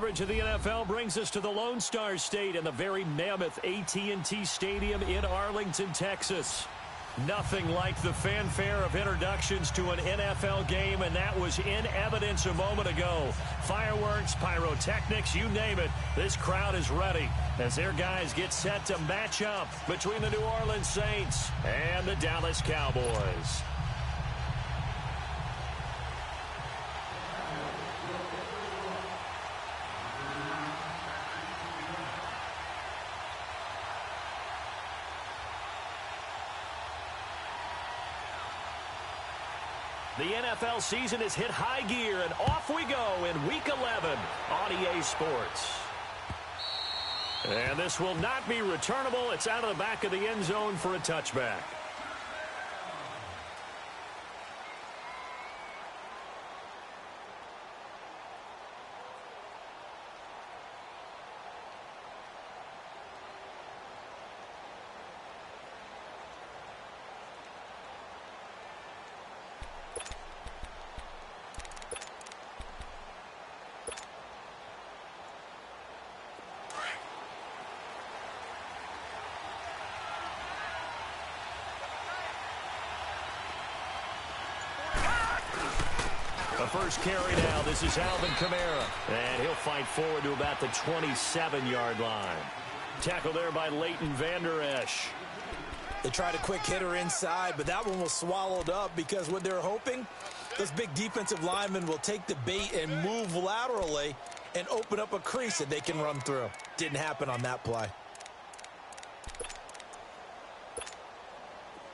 coverage of the NFL brings us to the Lone Star State and the very mammoth AT&T Stadium in Arlington, Texas. Nothing like the fanfare of introductions to an NFL game, and that was in evidence a moment ago. Fireworks, pyrotechnics, you name it. This crowd is ready as their guys get set to match up between the New Orleans Saints and the Dallas Cowboys. The NFL season has hit high gear, and off we go in Week 11 on EA Sports. And this will not be returnable. It's out of the back of the end zone for a touchback. The first carry now. This is Alvin Kamara. And he'll fight forward to about the 27-yard line. Tackle there by Leighton Vander Esch. They tried a quick hitter inside, but that one was swallowed up because what they're hoping, those big defensive linemen will take the bait and move laterally and open up a crease that they can run through. Didn't happen on that play.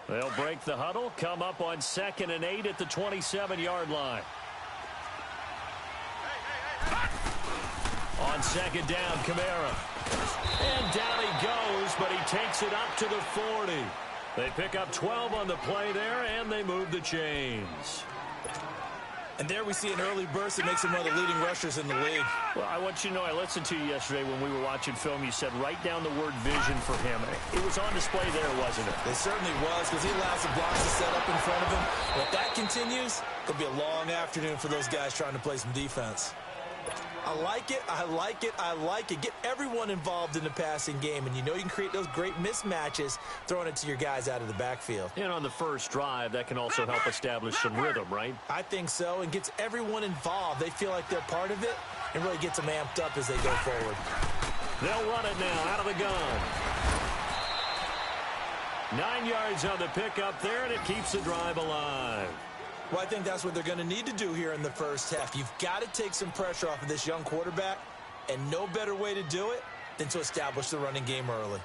They'll break the huddle, come up on 2nd and 8 at the 27-yard line. On 2nd down, Kamara. And down he goes, but he takes it up to the 40. They pick up 12 on the play there, and they move the chains. And there we see an early burst that makes him one of the leading rushers in the league. Well, I want you to know, I listened to you yesterday when we were watching film. You said write down the word vision for him. It was on display there, wasn't it? It certainly was, because he allows the blocks to set up in front of him. And if that continues, it'll be a long afternoon for those guys trying to play some defense. I like it, I like it, I like it. Get everyone involved in the passing game, and you know you can create those great mismatches throwing it to your guys out of the backfield. And on the first drive, that can also help establish some rhythm, right? I think so, and gets everyone involved. They feel like they're part of it, and really gets them amped up as they go forward. They'll run it now out of the gun. 9 yards on the pickup there, and it keeps the drive alive. Well, I think that's what they're going to need to do here in the first half. You've got to take some pressure off of this young quarterback, and no better way to do it than to establish the running game early.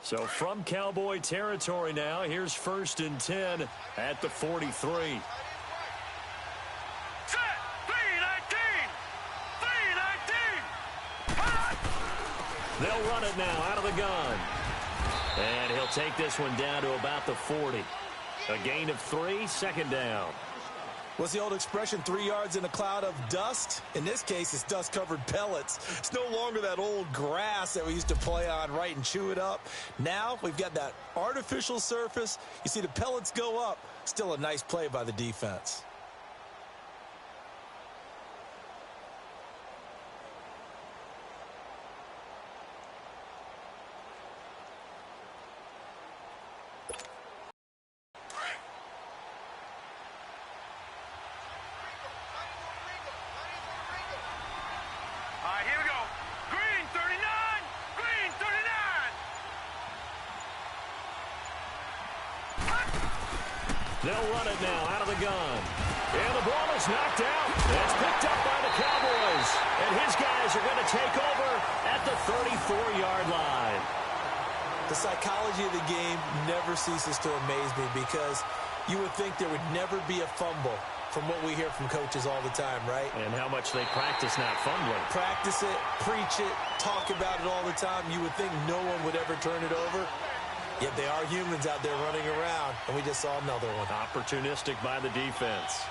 So from Cowboy territory now, here's 1st and 10 at the 43. They'll run it now out of the gun. And he'll take this one down to about the 40. A gain of 3, 2nd down. What's the old expression, 3 yards in a cloud of dust? In this case, it's dust-covered pellets. It's no longer that old grass that we used to play on, right, and chew it up. Now we've got that artificial surface. You see the pellets go up. Still a nice play by the defense. They'll run it now out of the gun. And the ball is knocked out. It's picked up by the Cowboys. And his guys are going to take over at the 34-yard line. The psychology of the game never ceases to amaze me because you would think there would never be a fumble from what we hear from coaches all the time, right? And how much they practice not fumbling. Practice it, preach it, talk about it all the time. You would think no one would ever turn it over. Yet they are humans out there running around, and we just saw another one. Opportunistic by the defense.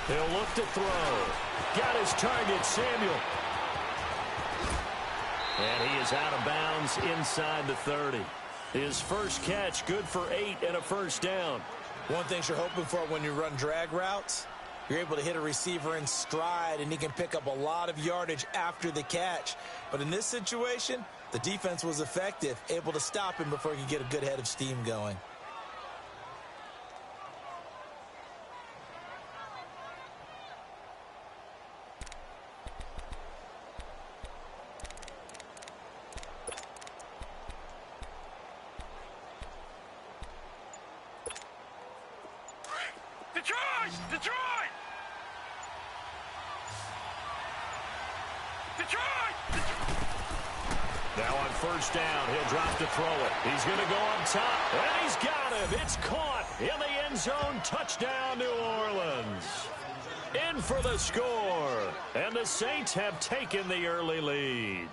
He'll look to throw. Got his target, Samuel. And he is out of bounds inside the 30. His first catch, good for 8 and a first down. One thing you're hoping for when you run drag routes, you're able to hit a receiver in stride, and he can pick up a lot of yardage after the catch. But in this situation, the defense was effective, able to stop him before he could get a good head of steam going. Now on first down, he'll drop to throw it. He's going to go up top, and he's got him. It's caught in the end zone. Touchdown, New Orleans. In for the score, and the Saints have taken the early lead.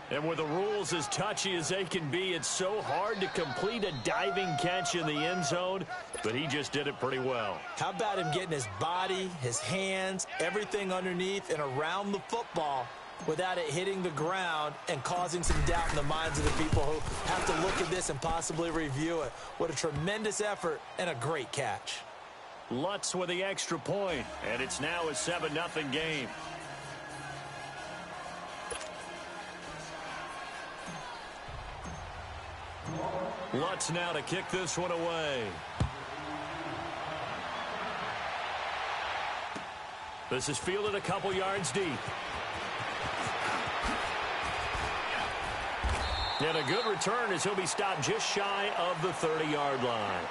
And with the rules as touchy as they can be, it's so hard to complete a diving catch in the end zone, but he just did it pretty well. How about him getting his body, his hands, everything underneath and around the football without it hitting the ground and causing some doubt in the minds of the people who have to look at this and possibly review it. What a tremendous effort and a great catch. Lutz with the extra point, and it's now a 7-0 game. Lutz now to kick this one away. This is fielded a couple yards deep. And a good return as he'll be stopped just shy of the 30-yard line.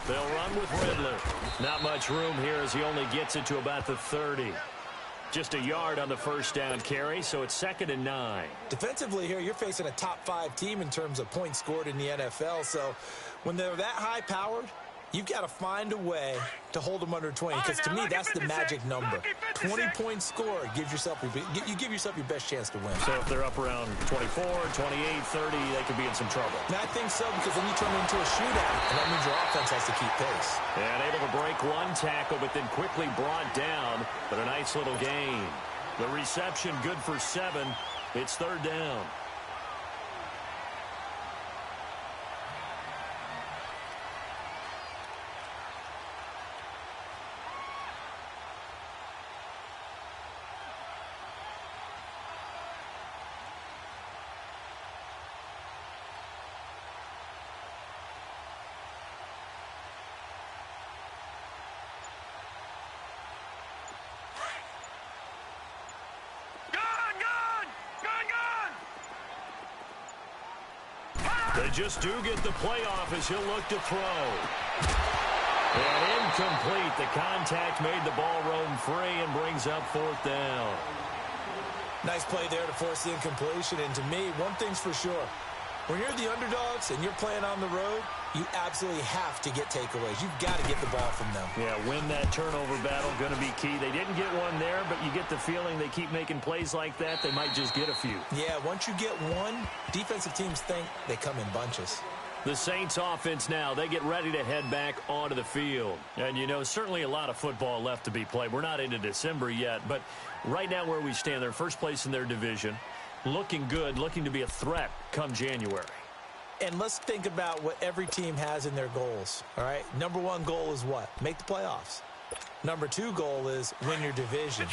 They'll run with Riddler. Not much room here as he only gets it to about the 30. Just a yard on the first down carry, so it's 2nd and 9. Defensively here, you're facing a top-5 team in terms of points scored in the NFL. So when they're that high-powered, you've got to find a way to hold them under 20, because to me, that's the magic number. 20 points scored, you give yourself your best chance to win. So if they're up around 24, 28, 30, they could be in some trouble. And I think so, because then you turn it into a shootout, and that means your offense has to keep pace. And able to break one tackle, but then quickly brought down, but a nice little gain. The reception good for 7. It's 3rd down. They just do get the playoff as he'll look to throw. And incomplete. The contact made the ball roam free and brings up 4th down. Nice play there to force the incompletion. And to me, one thing's for sure. When you're the underdogs and you're playing on the road, you absolutely have to get takeaways. You've got to get the ball from them. Yeah, win that turnover battle, going to be key. They didn't get one there, but you get the feeling they keep making plays like that, they might just get a few. Yeah, once you get one, defensive teams think they come in bunches. The Saints offense now, they get ready to head back onto the field. And, you know, certainly a lot of football left to be played. We're not into December yet, but right now where we stand, they're first place in their division. Looking good, looking to be a threat come January. And let's think about what every team has in their goals, all right? Number 1 goal is what? Make the playoffs. Number 2 goal is win your division.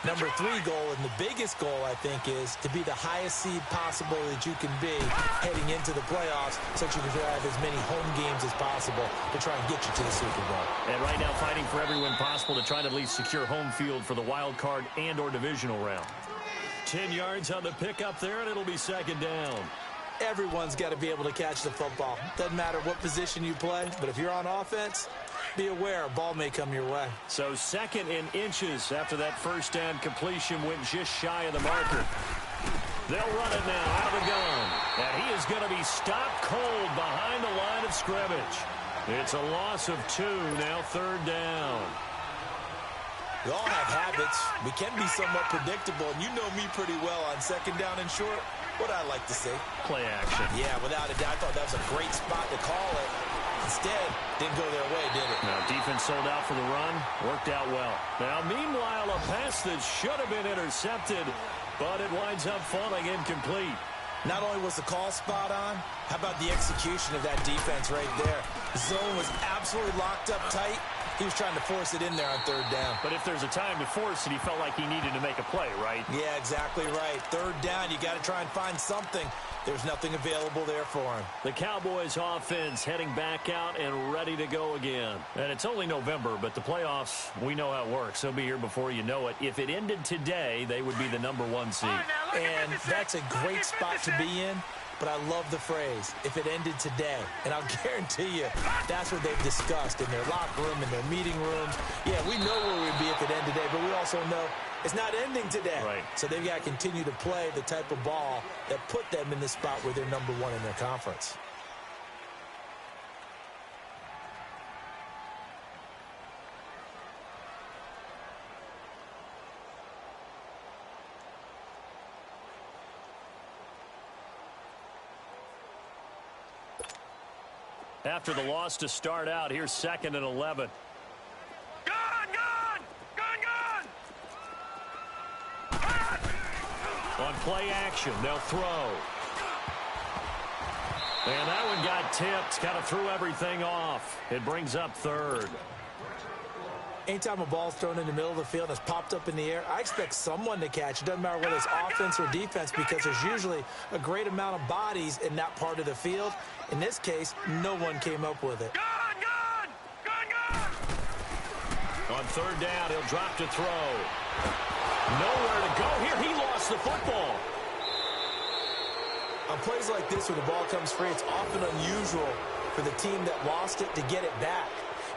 Number 3 goal, and the biggest goal, I think, is to be the highest seed possible that you can be heading into the playoffs so that you can have as many home games as possible to try and get you to the Super Bowl. And right now fighting for every win possible to try to at least secure home field for the wild card and or divisional round. 10 yards on the pickup there, and it'll be 2nd down. Everyone's got to be able to catch the football. Doesn't matter what position you play, but if you're on offense, be aware, a ball may come your way. So 2nd and inches after that first down completion went just shy of the marker. They'll run it now out of the gun. And he is going to be stopped cold behind the line of scrimmage. It's a loss of 2, now 3rd down. We all have habits. We can be somewhat predictable, and you know me pretty well on 2nd down and short. What I like to say. Play action. Yeah, without a doubt. I thought that was a great spot to call it. Instead, didn't go their way, did it? Now, defense sold out for the run. Worked out well. Now, meanwhile, a pass that should have been intercepted, but it winds up falling incomplete. Not only was the call spot on, how about the execution of that defense right there? The zone was absolutely locked up tight. He was trying to force it in there on 3rd down. But if there's a time to force it, he felt like he needed to make a play, right? Yeah, exactly right. 3rd down, you got to try and find something. There's nothing available there for him. The Cowboys offense heading back out and ready to go again. And it's only November, but the playoffs, we know how it works. They'll be here before you know it. If it ended today, they would be the #1 seed. And that's a great spot to be in. But I love the phrase, if it ended today. And I'll guarantee you, that's what they've discussed in their locker room, in their meeting rooms. Yeah, we know where we'd be if it ended today, but we also know it's not ending today. Right. So they've got to continue to play the type of ball that put them in the spot where they're #1 in their conference. After the loss to start out, here's 2nd and 11. On play action, they'll throw. And that one got tipped, kind of threw everything off. It brings up 3rd. Anytime a ball's thrown in the middle of the field and it's popped up in the air, I expect someone to catch. It doesn't matter whether it's offense or defense, because there's usually a great amount of bodies in that part of the field. In this case, no one came up with it. On 3rd down, he'll drop to throw. Nowhere to go here. He lost the football. On plays like this, when the ball comes free, it's often unusual for the team that lost it to get it back,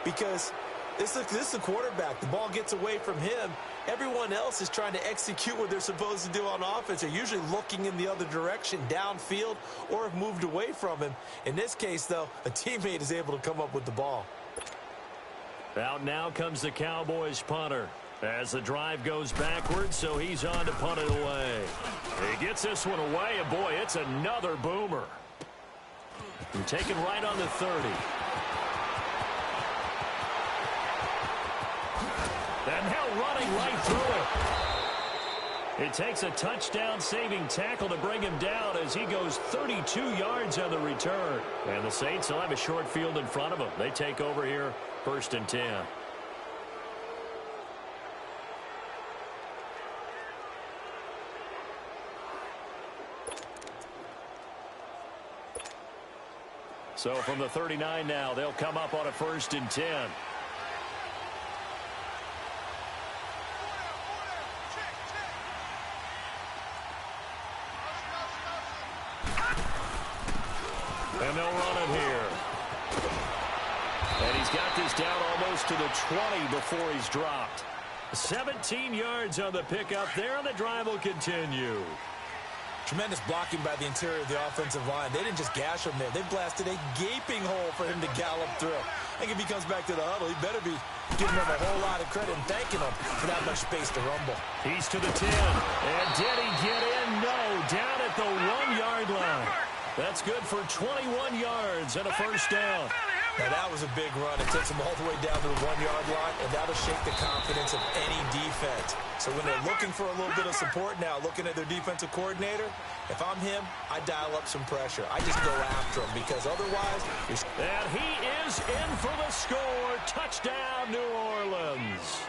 because this is the quarterback. The ball gets away from him. Everyone else is trying to execute what they're supposed to do on offense. They're usually looking in the other direction, downfield, or have moved away from him. In this case, though, a teammate is able to come up with the ball. Out now comes the Cowboys punter as the drive goes backwards, so he's on to punt it away. He gets this one away, and boy, it's another boomer. And taken right on the 30. And now running right through it. It takes a touchdown-saving tackle to bring him down as he goes 32 yards on the return. And the Saints will have a short field in front of them. They take over here, 1st and 10. So from the 39 now, they'll come up on a 1st and 10. And they'll run it here. And he's got this down almost to the 20 before he's dropped. 17 yards on the pickup there, and the drive will continue. Tremendous blocking by the interior of the offensive line. They didn't just gash him there. They blasted a gaping hole for him to gallop through. I think if he comes back to the huddle, he better be giving him a whole lot of credit and thanking him for that much space to rumble. He's to the 10. And did he get in? No. Down at the 1-yard line. That's good for 21 yards and a 1st down. Now, that was a big run. It takes them all the way down to the 1-yard line, and that'll shake the confidence of any defense. So when they're looking for a little bit of support now, looking at their defensive coordinator, if I'm him, I dial up some pressure. I just go after him, because otherwise... And he is in for the score. Touchdown, New Orleans.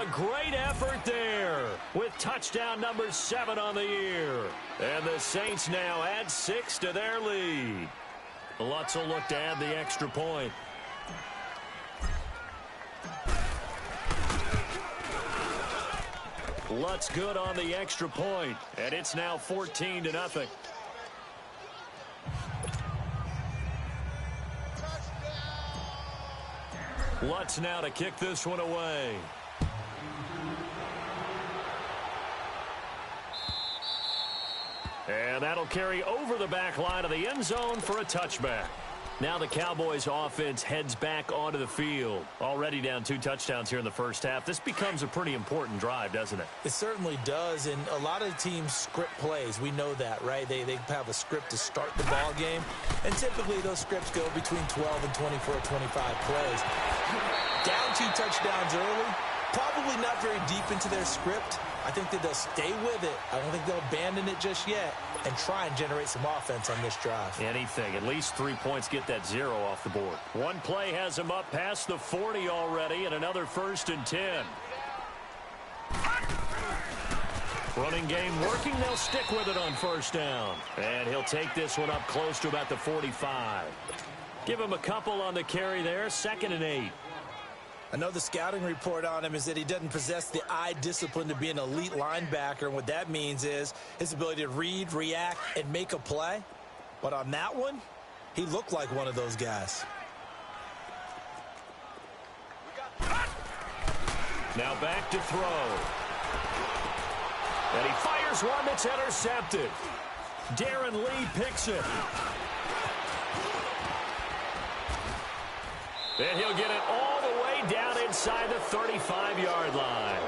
A great effort there with touchdown number 7 on the year. And the Saints now add 6 to their lead. Lutz will look to add the extra point. Lutz good on the extra point, and it's now 14-0. Lutz now to kick this one away. And that'll carry over the back line of the end zone for a touchback. Now the Cowboys offense heads back onto the field. Already down 2 touchdowns here in the first half. This becomes a pretty important drive, doesn't it? It certainly does, and a lot of teams script plays. We know that, right? They have a script to start the ball game, and typically those scripts go between 12 and 24, 25 plays. Down 2 touchdowns early, probably not very deep into their script. I think that they'll stay with it. I don't think they'll abandon it just yet and try and generate some offense on this drive. Anything. At least 3 points, get that 0 off the board. One play has them up past the 40 already, and another 1st and 10. Running game working. They'll stick with it on 1st down. And he'll take this one up close to about the 45. Give him a couple on the carry there. 2nd and 8. I know the scouting report on him is that he doesn't possess the eye discipline to be an elite linebacker. And what that means is his ability to read, react, and make a play. But on that one, he looked like one of those guys. Now back to throw. And he fires one that's intercepted. Darren Lee picks it. And he'll get it all the way down inside the 35-yard line.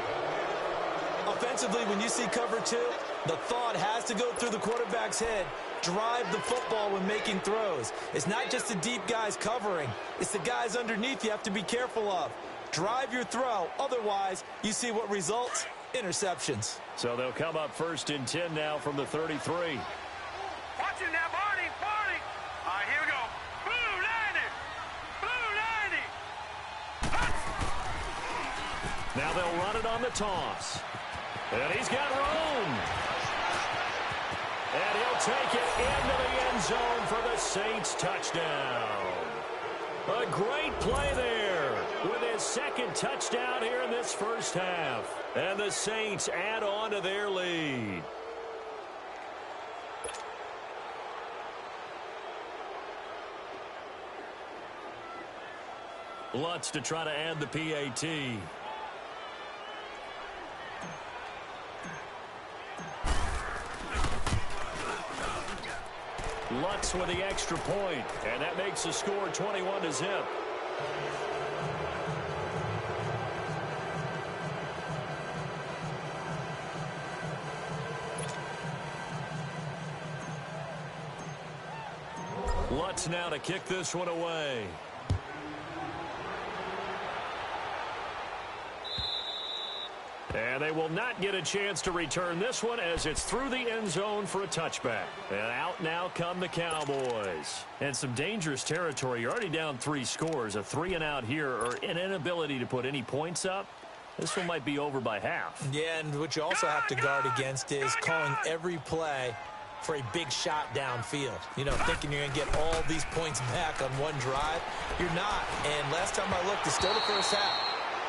Offensively, when you see cover 2, the thought has to go through the quarterback's head. Drive the football when making throws. It's not just the deep guys covering. It's the guys underneath you have to be careful of. Drive your throw. Otherwise, you see what results? Interceptions. So they'll come up 1st and 10 now from the 33. Watch it now, Barney. All right, here we go. Blue 90. Now they'll run it on the toss. And he's got room. And he'll take it into the end zone for the Saints touchdown. A great play there with his 2nd touchdown here in this first half. And the Saints add on to their lead. Lutz to try to add the PAT. Lutz with the extra point, and that makes the score 21-0. Lutz now to kick this one away. And they will not get a chance to return this one as it's through the end zone for a touchback. And out now come the Cowboys. And some dangerous territory. You're already down 3 scores. A 3-and-out here or an inability to put any points up. This one might be over by half. Yeah, and what you also have to guard against is calling every play for a big shot downfield. You know, thinking you're going to get all these points back on one drive. You're not. And last time I looked, it's still the first half.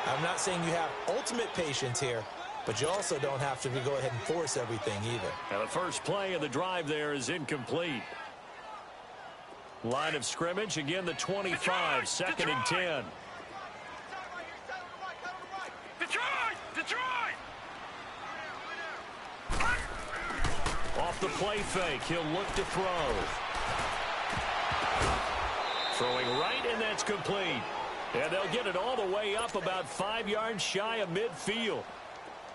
I'm not saying you have ultimate patience here, but you also don't have to go ahead and force everything either. Now the first play of the drive there is incomplete. Line of scrimmage, again the 25, 2nd and 10. Detroit! Off the play fake, he'll look to throw. Throwing right, and that's complete. And they'll get it all the way up about 5 yards shy of midfield.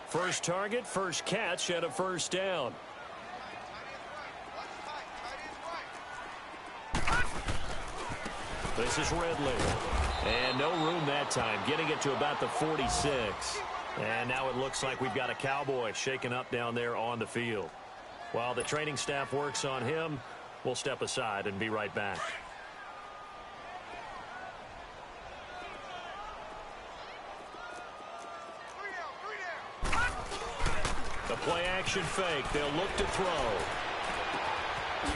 First target, first catch, and a 1st down. This is Ridley. And no room that time, getting it to about the 46. And now it looks like we've got a Cowboy shaken up down there on the field. While the training staff works on him, we'll step aside and be right back. The play action fake. They'll look to throw.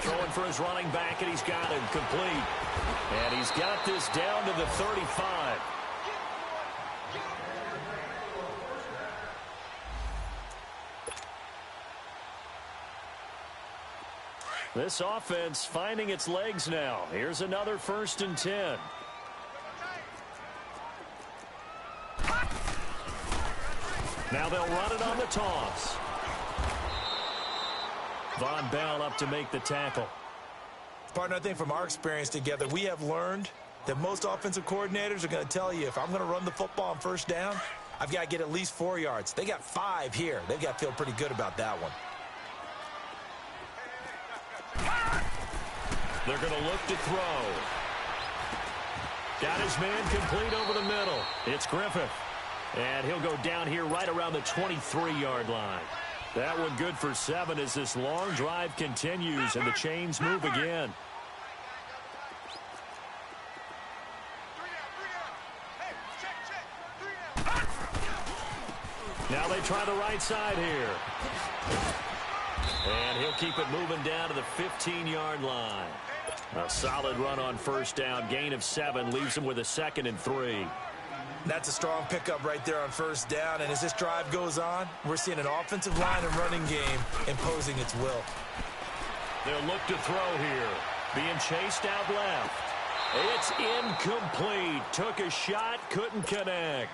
Throwing for his running back, and he's got him complete. And he's got this down to the 35. This offense finding its legs now. Here's another 1st and 10. Now they'll run it on the toss. Von Bell up to make the tackle. Partner, I think from our experience together, we have learned that most offensive coordinators are going to tell you, if I'm going to run the football on first down, I've got to get at least 4 yards. They got 5 here. They've got to feel pretty good about that one. They're going to look to throw. Got his man complete over the middle. It's Griffith. And he'll go down here right around the 23-yard line. That one good for 7 as this long drive continues and the chains move again. Now they try the right side here. And he'll keep it moving down to the 15-yard line. A solid run on first down. Gain of 7 leaves him with a 2nd and 3. That's a strong pickup right there on first down. And as this drive goes on, we're seeing an offensive line and running game imposing its will. They'll look to throw here. Being chased out left. It's incomplete. Took a shot, couldn't connect.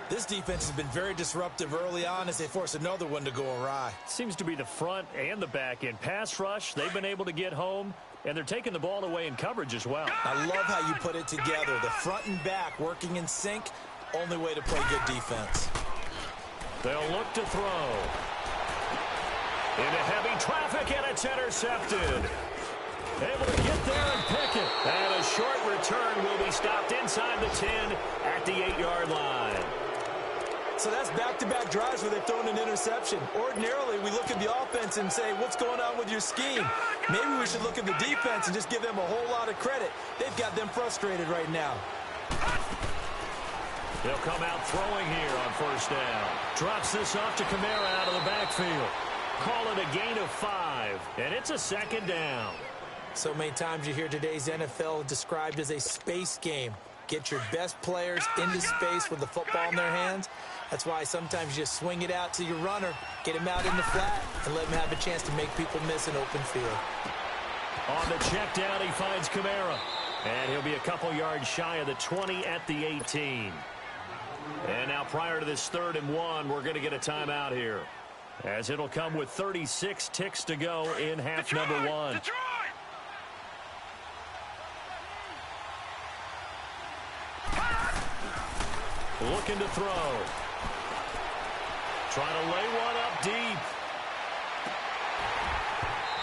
This defense has been very disruptive early on as they force another one to go awry. Seems to be the front and the back end. Pass rush, they've been able to get home, and they're taking the ball away in coverage as well. I love how you put it together. The front and back working in sync, only way to play good defense. They'll look to throw. Into heavy traffic, and it's intercepted. Able to get there and pick it. And a short return will be stopped inside the 10 at the 8-yard line. So that's back-to-back drives where they've thrown an interception. Ordinarily, we look at the offense and say, what's going on with your scheme? Maybe we should look at the defense and just give them a whole lot of credit. They've got them frustrated right now. They'll come out throwing here on first down. Drops this off to Kamara out of the backfield. Call it a gain of 5, and it's a 2nd down. So many times you hear today's NFL described as a space game. Get your best players into space with the football in their hands. That's why sometimes you just swing it out to your runner, get him out in the flat, and let him have a chance to make people miss an open field. On the check down, he finds Kamara. And he'll be a couple yards shy of the 20 at the 18. And now prior to this 3rd and 1, we're going to get a timeout here, as it'll come with 36 ticks to go in half number 1. Looking to throw. Trying to lay one up deep.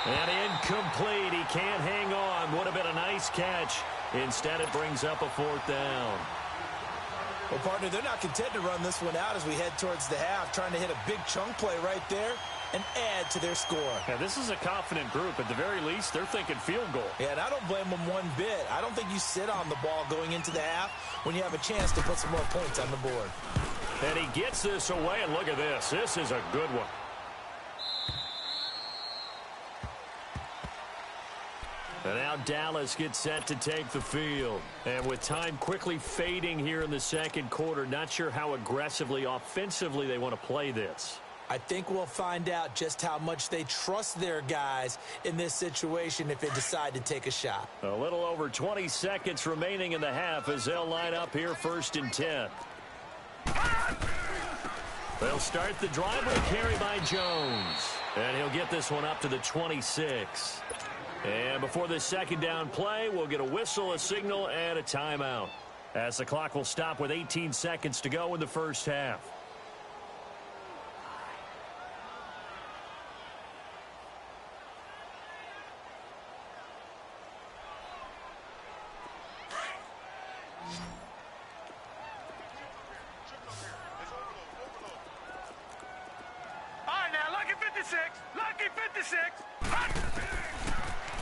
And incomplete. He can't hang on. Would have been a nice catch. Instead, it brings up a 4th down. Well, partner, they're not content to run this one out as we head towards the half, trying to hit a big chunk play right there and add to their score. Yeah, this is a confident group. At the very least, they're thinking field goal. Yeah, and I don't blame them one bit. I don't think you sit on the ball going into the half when you have a chance to put some more points on the board. And he gets this away, and look at this. This is a good one. And now Dallas gets set to take the field. And with time quickly fading here in the 2nd quarter, not sure how aggressively, offensively they want to play this. I think we'll find out just how much they trust their guys in this situation if they decide to take a shot. A little over 20 seconds remaining in the half as they'll line up here 1st and 10. They'll start the drive with a carry by Jones. And he'll get this one up to the 26. And before this 2nd down play, we'll get a whistle, a signal, and a timeout, as the clock will stop with 18 seconds to go in the first half. All right, now, lucky 56. Lucky 56.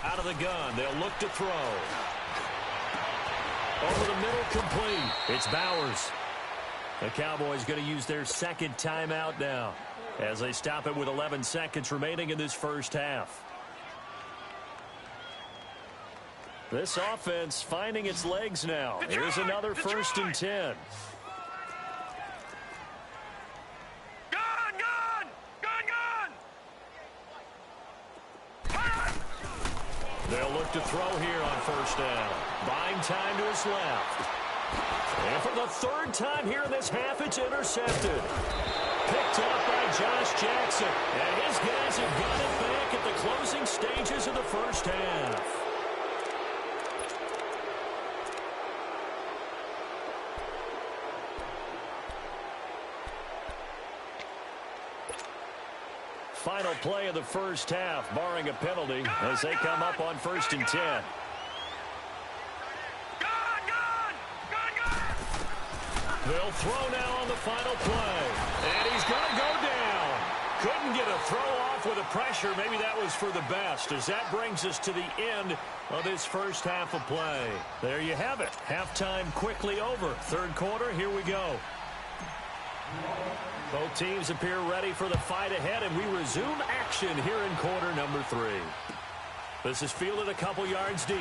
Out of the gun, they'll look to throw. Over the middle, complete. It's Bowers. The Cowboys going to use their 2nd timeout now, as they stop it with 11 seconds remaining in this first half. This offense finding its legs now. Here's another 1st and 10. They'll look to throw here on first down. Buying time to his left. And for the 3rd time here in this half, it's intercepted. Picked up by Josh Jackson. And his guys have got it back at the closing stages of the first half. Final play of the first half, barring a penalty, as they come up on 1st and 10. They'll throw now on the final play. And he's going to go down. Couldn't get a throw off with the pressure. Maybe that was for the best, as that brings us to the end of this first half of play. There you have it. Halftime quickly over. Third quarter, here we go. Both teams appear ready for the fight ahead, and we resume action here in quarter number 3. This is fielded a couple yards deep.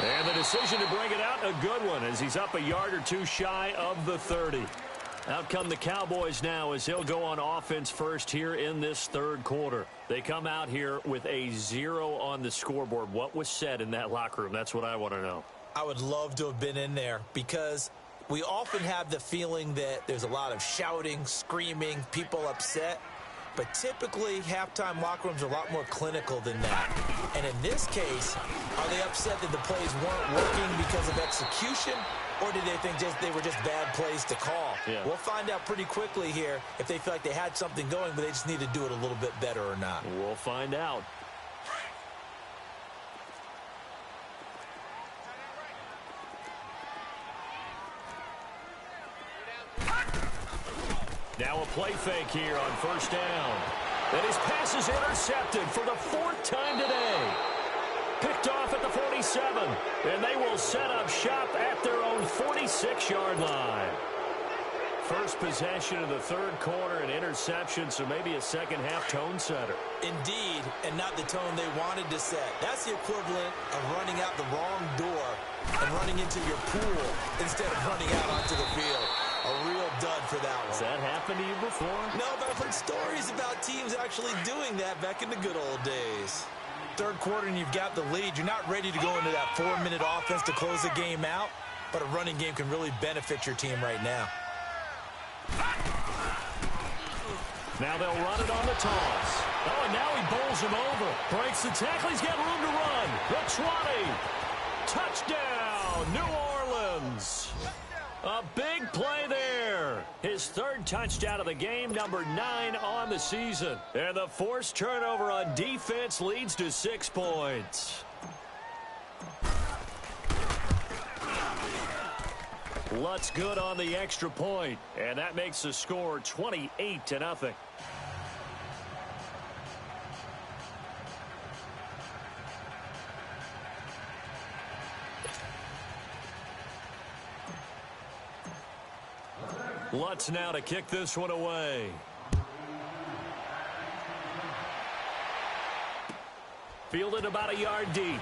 And the decision to bring it out, a good one, as he's up a yard or two shy of the 30. Out come the Cowboys now as they'll go on offense first here in this third quarter. They come out here with a 0 on the scoreboard. What was said in that locker room? That's what I want to know. I would love to have been in there, because we often have the feeling that there's a lot of shouting, screaming, people upset. But typically, halftime locker rooms are a lot more clinical than that. And in this case, are they upset that the plays weren't working because of execution? Or did they think they were just bad plays to call? Yeah. We'll find out pretty quickly here if they feel like they had something going, but they just need to do it a little bit better or not. We'll find out. Now a play fake here on first down. And his pass is intercepted for the 4th time today. Picked off at the 47. And they will set up shop at their own 46-yard line. First possession of the third quarter, an interception, so maybe a second-half tone setter. Indeed, and not the tone they wanted to set. That's the equivalent of running out the wrong door and running into your pool instead of running out onto the field. A real dud for that one. Has that happened to you before? No, but I've heard stories about teams actually doing that back in the good old days. Third quarter and you've got the lead. You're not ready to go into that 4-minute offense to close the game out, but a running game can really benefit your team right now. Now they'll run it on the toss. Oh, and now he bowls him over. Breaks the tackle. He's got room to run. The 20. Touchdown, New Orleans. A big play there. His 3rd touchdown of the game, number 9 on the season. And the forced turnover on defense leads to 6 points. Lutz good on the extra point, and that makes the score 28-0. Lutz now to kick this one away. Fielded about a yard deep.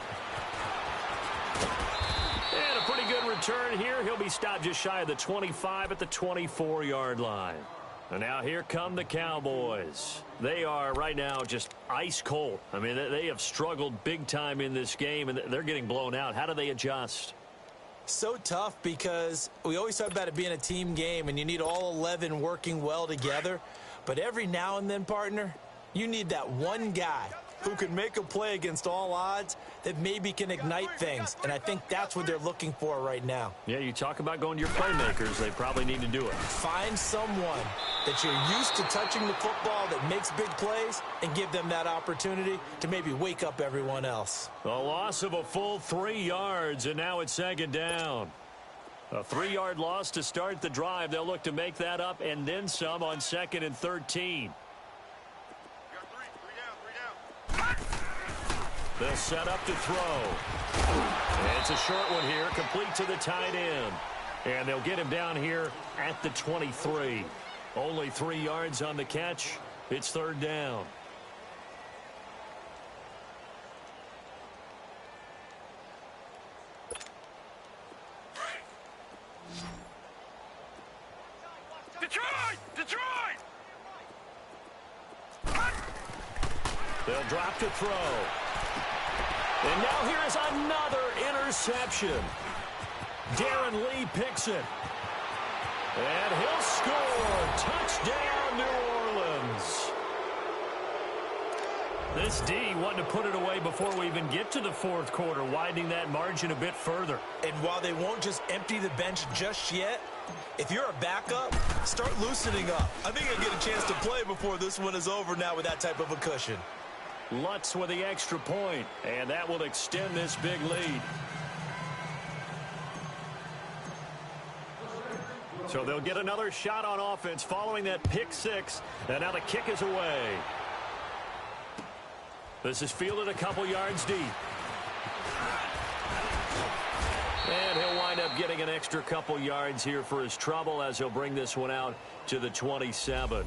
And a pretty good return here. He'll be stopped just shy of the 25 at the 24-yard line. And now here come the Cowboys. They are right now just ice cold. I mean, they have struggled big time in this game, and they're getting blown out. How do they adjust? So tough, because we always talk about it being a team game and you need all 11 working well together. But every now and then, partner, you need that one guy who can make a play against all odds that maybe can ignite things. And I think that's what they're looking for right now. Yeah, you talk about going to your playmakers. They probably need to do it. Find someone that you're used to touching the football that makes big plays and give them that opportunity to maybe wake up everyone else. A loss of a full 3 yards, and now it's 2nd down. A 3-yard loss to start the drive. They'll look to make that up and then some on 2nd and 13. They'll set up to throw. And it's a short one here, complete to the tight end. And they'll get him down here at the 23. Only 3 yards on the catch. It's 3rd down. Detroit! Detroit! They'll drop to throw. And now here is another interception. Darren Lee picks it. And he'll score. Touchdown, New Orleans. This D wanted to put it away before we even get to the fourth quarter, widening that margin a bit further. And while they won't just empty the bench just yet, if you're a backup, start loosening up. I think you'll get a chance to play before this one is over now with that type of a cushion. Lutz with the extra point, and that will extend this big lead. So they'll get another shot on offense following that pick six, and now the kick is away. This is fielded a couple yards deep. And he'll wind up getting an extra couple yards here for his trouble as he'll bring this one out to the 27.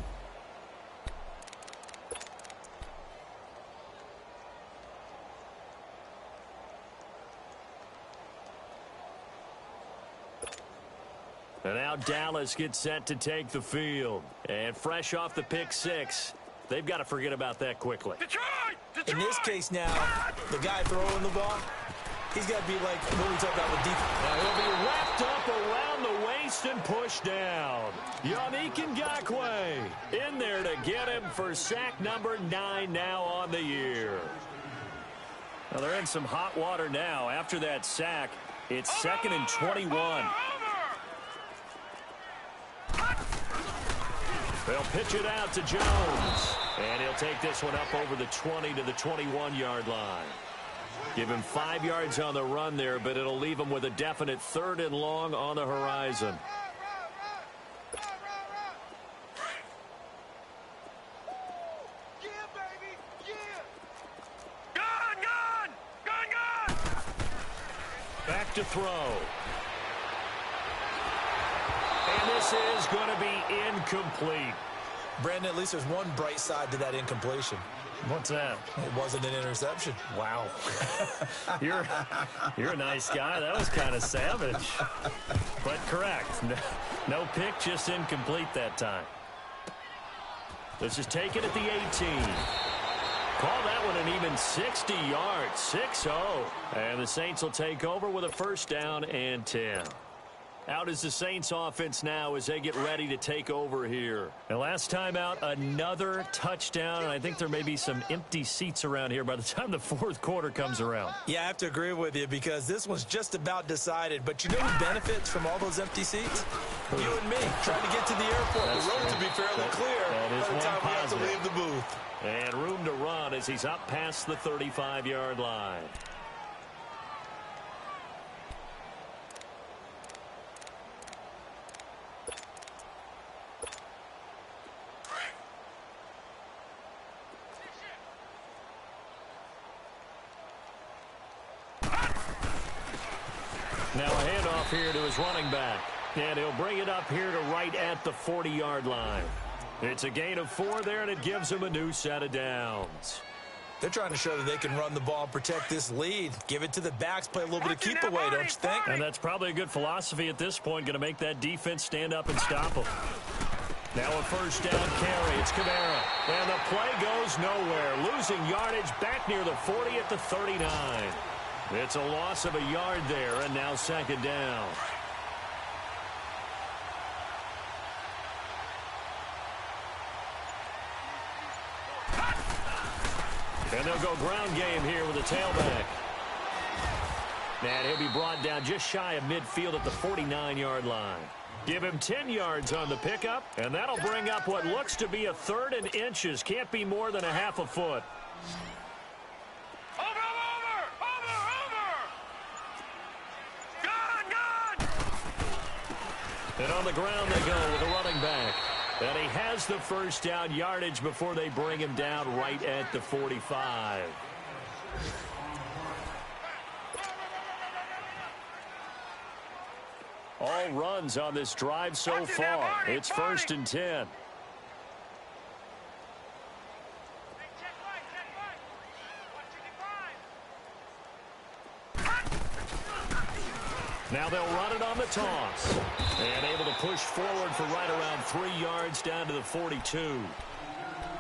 And now Dallas gets set to take the field. And fresh off the pick six, they've got to forget about that quickly. Detroit! In this case now, the guy throwing the ball, he's got to be like what we talked about with defense. He'll be wrapped up around the waist and pushed down. Yannick Ngakoue in there to get him for sack number 9 now on the year. Well, they're in some hot water now. After that sack, it's 2nd and 21. They'll pitch it out to Jones. And he'll take this one up over the 20 to the 21-yard line. Give him 5 yards on the run there, but it'll leave him with a definite 3rd and long on the horizon. Back to throw. And this is going to be incomplete. Brandon, at least there's one bright side to that incompletion. What's that? It wasn't an interception. Wow. You're a nice guy. That was kind of savage. But correct. No pick, just incomplete that time. This is taken at the 18. Call that one an even 60 yards. 6-0. And the Saints will take over with a first down and 10. Out is the Saints offense now as they get ready to take over here. And last time out, another touchdown, and I think there may be some empty seats around here by the time the fourth quarter comes around. Yeah, I have to agree with you because this one's just about decided. But you know who benefits from all those empty seats? You and me, trying to get to the airport. That's the road true. to be fairly clear that is by the time we have to positive. leave the booth. And room to run as he's up past the 35-yard line. Now a handoff here to his running back. And he'll bring it up here to right at the 40-yard line. It's a gain of 4 there, and it gives him a new set of downs. They're trying to show that they can run the ball, protect this lead. Give it to the backs, play a little bit of keep away, don't you think? And that's probably a good philosophy at this point, going to make that defense stand up and stop them. Now a first down carry. It's Kamara. And the play goes nowhere. Losing yardage back near the 40 at the 39. It's a loss of a yard there, and now second down. And they'll go ground game here with a tailback. And he'll be brought down just shy of midfield at the 49-yard line. Give him 10 yards on the pickup, and that'll bring up what looks to be a 3rd and inches. Can't be more than a half a foot. And on the ground they go with a running back. And he has the first down yardage before they bring him down right at the 45. All runs on this drive so far. It's 1st and 10. Now they'll run it on the toss. And able to push forward for right around 3 yards down to the 42.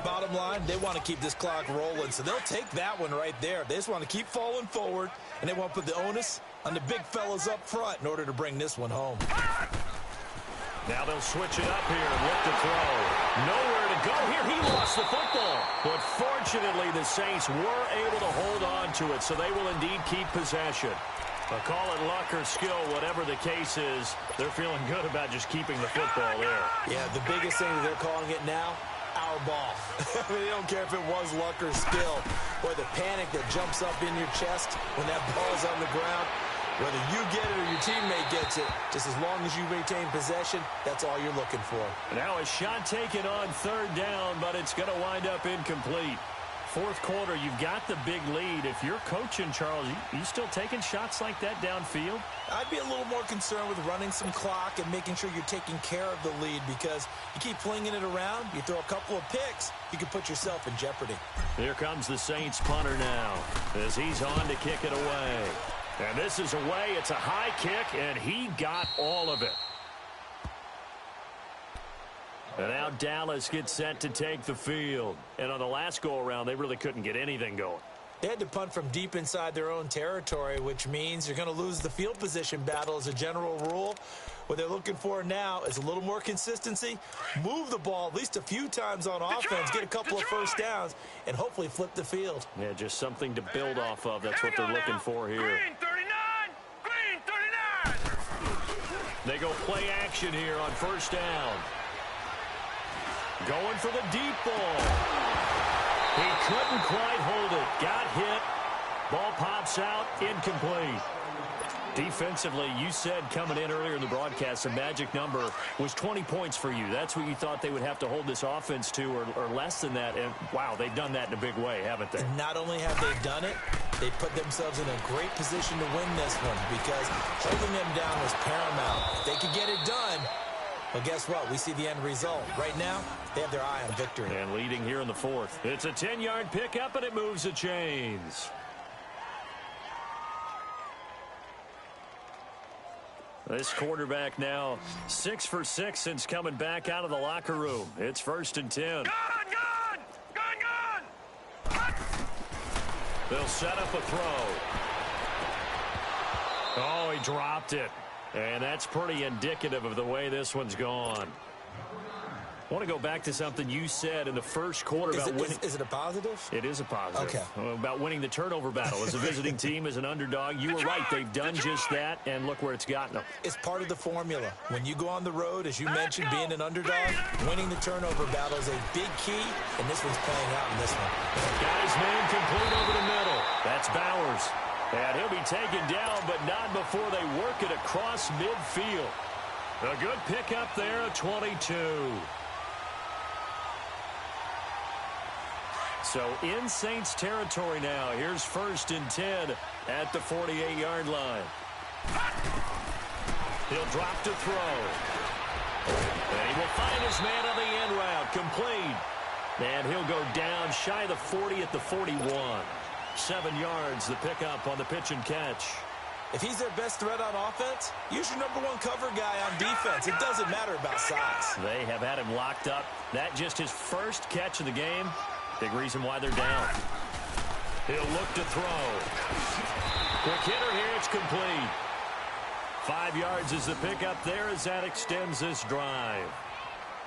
Bottom line, they want to keep this clock rolling, so they'll take that one right there. They just want to keep falling forward, and they want to put the onus on the big fellas up front in order to bring this one home. Now they'll switch it up here and look to throw. Nowhere to go here. He lost the football. But fortunately, the Saints were able to hold on to it, so they will indeed keep possession. But call it luck or skill, whatever the case is, they're feeling good about just keeping the football there. Yeah, the biggest thing that they're calling it now, our ball. I mean, they don't care if it was luck or skill, or the panic that jumps up in your chest when that ball's on the ground. Whether you get it or your teammate gets it, just as long as you maintain possession, that's all you're looking for. Now a shot taken on third down, but it's going to wind up incomplete. Fourth quarter, you've got the big lead. If you're coaching, Charles, you still taking shots like that downfield? I'd be a little more concerned with running some clock and making sure you're taking care of the lead, because you keep flinging it around, you throw a couple of picks, you can put yourself in jeopardy. Here comes the Saints punter now as he's on to kick it away. And this is away. It's a high kick, and he got all of it. And now Dallas gets set to take the field. And on the last go-around, they really couldn't get anything going. They had to punt from deep inside their own territory, which means you're going to lose the field position battle as a general rule. What they're looking for now is a little more consistency, move the ball at least a few times on offense, get a couple of first downs, and hopefully flip the field. Yeah, just something to build off of. That's what they're looking for here. Green 39! Green 39! They go play action here on first down. Going for the deep ball. He couldn't quite hold it. Got hit. Ball pops out. Incomplete. Defensively, you said coming in earlier in the broadcast, the magic number was 20 points for you. That's what you thought they would have to hold this offense to, or less than that. And, wow, they've done that in a big way, haven't they? And not only have they done it, they put themselves in a great position to win this one, because holding them down was paramount. If they could get it done, well, guess what? We see the end result. Right now, they have their eye on victory. And leading here in the fourth. It's a 10-yard pickup, and it moves the chains. This quarterback now 6 for 6 since coming back out of the locker room. It's 1st and 10. Gun! They'll set up a throw. Oh, he dropped it. And that's pretty indicative of the way this one's gone. I want to go back to something you said in the first quarter about winning. Is it a positive? It is a positive. Okay. About winning the turnover battle as a visiting team, as an underdog. You were right. They've done just that, and look where it's gotten them. It's part of the formula. When you go on the road, as you mentioned, being an underdog, winning the turnover battle is a big key, and this one's playing out in this one. Got his man complete over the middle. That's Bowers. And he'll be taken down, but not before they work it across midfield. A good pickup there, a 22. So in Saints territory now. Here's 1st and 10 at the 48-yard line. He'll drop to throw. And he will find his man on the end route. Complete. And he'll go down shy of the 40 at the 41. 7 yards, the pickup on the pitch and catch. If he's their best threat on offense, use your #1 cover guy on defense. It doesn't matter about size. They have had him locked up. That just his first catch of the game. Big reason why they're down. He'll look to throw. Quick hitter here. It's complete. 5 yards is the pickup there as that extends this drive.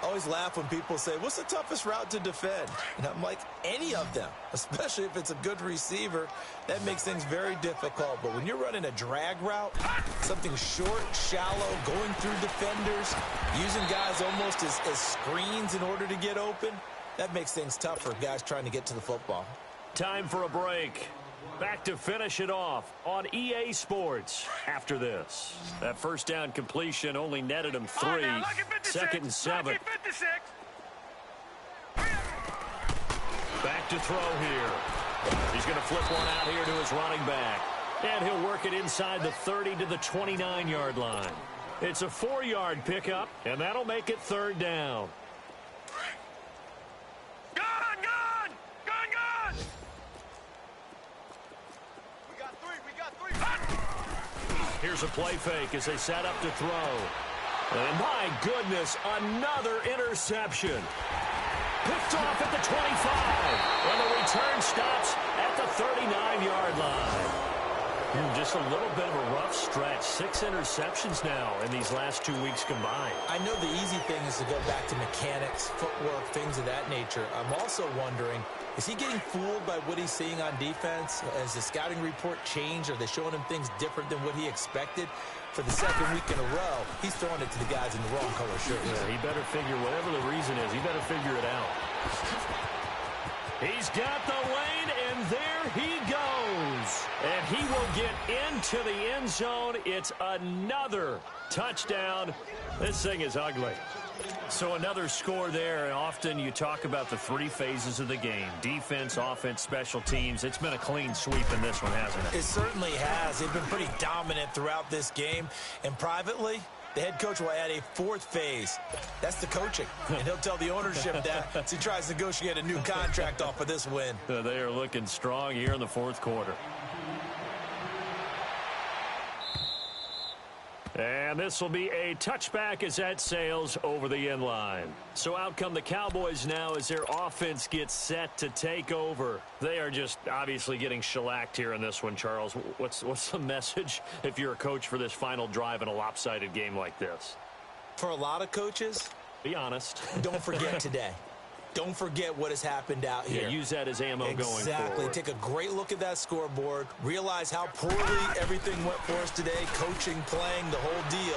I always laugh when people say, what's the toughest route to defend? And I'm like, any of them, especially if it's a good receiver. That makes things very difficult. But when you're running a drag route, something short, shallow, going through defenders, using guys almost as screens in order to get open, that makes things tough for guys trying to get to the football. Time for a break. Back to finish it off on EA Sports after this. That first down completion only netted him 3. 2nd and 7. Back to throw here. He's going to flip one out here to his running back. And he'll work it inside the 30 to the 29-yard line. It's a 4-yard pickup, and that'll make it 3rd down. Here's a play fake as they set up to throw. And my goodness, another interception. Picked off at the 25. And the return stops at the 39-yard line. Just a little bit of a rough stretch. 6 interceptions now in these last 2 weeks combined. I know the easy thing is to go back to mechanics, footwork, things of that nature. I'm also wondering, is he getting fooled by what he's seeing on defense? Has the scouting report changed? Are they showing him things different than what he expected? For the second week in a row, he's throwing it to the guys in the wrong color shirts. Yeah, he better figure, whatever the reason is, he better figure it out. He's got the lane, and there he goes. And he will get into the end zone. It's another touchdown. This thing is ugly. So another score there. Often you talk about the 3 phases of the game. Defense, offense, special teams. It's been a clean sweep in this one, hasn't it? It certainly has. They've been pretty dominant throughout this game. And privately, the head coach will add a 4th phase. That's the coaching. And he'll tell the ownership that as he tries to negotiate a new contract off of this win. They are looking strong here in the 4th quarter. And this will be a touchback as that sails over the end line. So out come the Cowboys now as their offense gets set to take over. They are just obviously getting shellacked here in this one, Charles. What's the message if you're a coach for this final drive in a lopsided game like this? For a lot of coaches, be honest. Don't forget today. Don't forget what has happened out here. Yeah, use that as ammo going forward. Exactly. Take a great look at that scoreboard. Realize how poorly everything went for us today. Coaching, playing, the whole deal.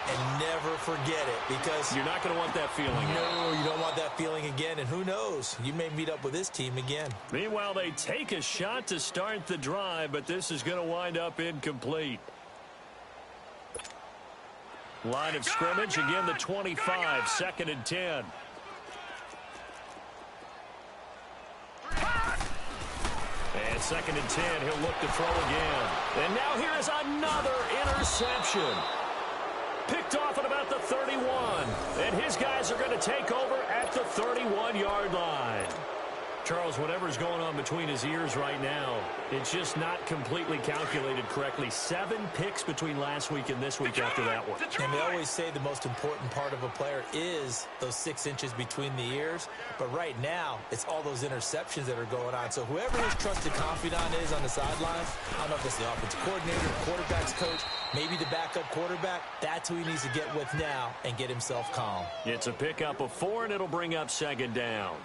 And never forget it because you're not going to want that feeling. No, you don't want that feeling again. And who knows? You may meet up with this team again. Meanwhile, they take a shot to start the drive, but this is going to wind up incomplete. Line of scrimmage, again the 25, 2nd and 10. And 2nd and 10, he'll look to throw again. And now here is another interception. Picked off at about the 31. And his guys are going to take over at the 31-yard line. Charles, whatever's going on between his ears right now, it's just not completely calculated correctly. 7 picks between last week and this week after that one. And they always say the most important part of a player is those 6 inches between the ears. But right now, it's all those interceptions that are going on. So whoever his trusted confidant is on the sidelines, I don't know if it's the offensive coordinator, the quarterback's coach, maybe the backup quarterback, that's who he needs to get with now and get himself calm. It's a pickup of 4, and it'll bring up 2nd down.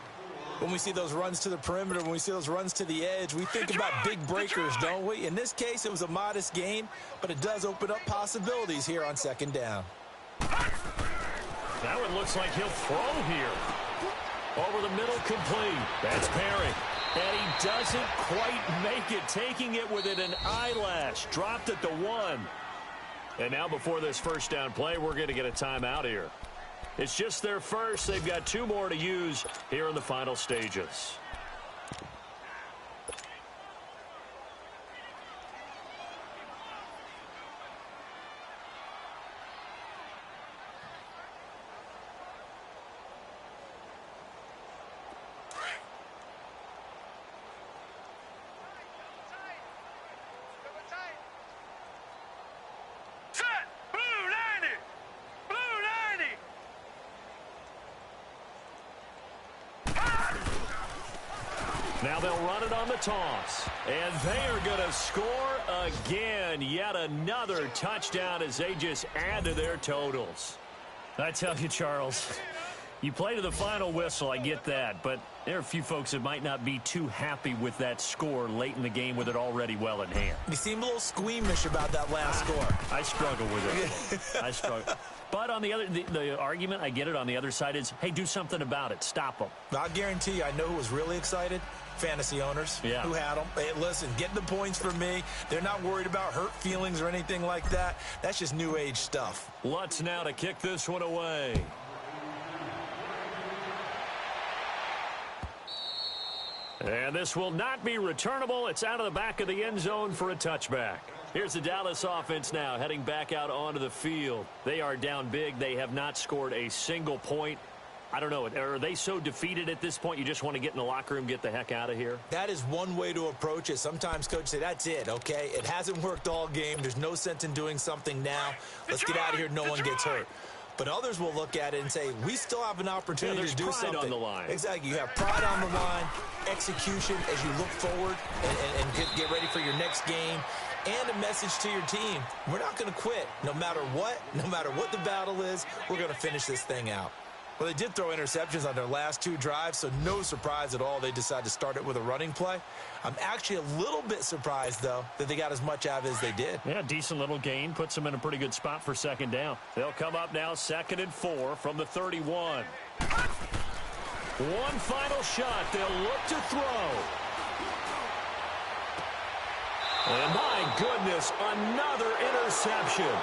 When we see those runs to the perimeter, when we see those runs to the edge, we think about big breakers, don't we? In this case, it was a modest gain, but it does open up possibilities here on 2nd down. That one looks like he'll throw here. Over the middle, complete. That's Perry. And he doesn't quite make it, taking it within an eyelash. Dropped at the 1. And now before this 1st down play, we're going to get a timeout here. It's just their first. They've got 2 more to use here in the final stages. Now they'll run it on the toss. And they are going to score again. Yet another touchdown as they just add to their totals. I tell you, Charles, you play to the final whistle, I get that. But there are a few folks that might not be too happy with that score late in the game with it already well in hand. You seem a little squeamish about that last score. I struggle with it. I struggle. But on the other, the argument, I get it, on the other side is, hey, do something about it. Stop them. I'll guarantee you, I know who was really excited. Fantasy owners who had them. Hey, listen, get the points for me. They're not worried about hurt feelings or anything like that. That's just new age stuff. Lutz now to kick this one away. And this will not be returnable. It's out of the back of the end zone for a touchback. Here's the Dallas offense now heading back out onto the field. They are down big. They have not scored a single point. I don't know. Are they so defeated at this point you just want to get in the locker room, get the heck out of here? That is one way to approach it. Sometimes coaches say, that's it, okay? It hasn't worked all game. There's no sense in doing something now. Let's get out of here. No one gets hurt. But others will look at it and say, we still have an opportunity to do something. Pride on the line. Exactly. You have pride on the line, execution as you look forward and get ready for your next game. and a message to your team. We're not going to quit. No matter what the battle is, we're going to finish this thing out. Well, they did throw interceptions on their last 2 drives, so no surprise at all they decided to start it with a running play. I'm actually a little bit surprised, though, that they got as much out of it as they did. Yeah, decent little gain. Puts them in a pretty good spot for second down. They'll come up now 2nd and 4 from the 31. One final shot. They'll look to throw. And my goodness, another interception.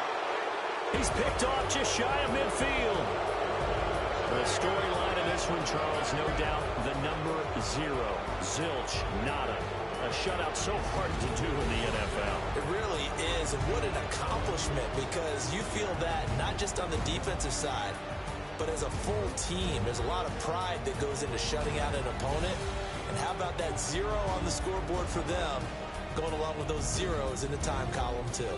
He's picked off just shy of midfield. The storyline of this one, Charles, no doubt the number 0. Zilch, nada. A shutout so hard to do in the NFL. It really is, and what an accomplishment, because you feel that not just on the defensive side, but as a full team. There's a lot of pride that goes into shutting out an opponent. And how about that 0 on the scoreboard for them, going along with those zeros in the time column, too.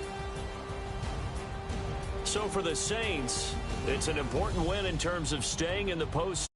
So for the Saints, it's an important win in terms of staying in the post.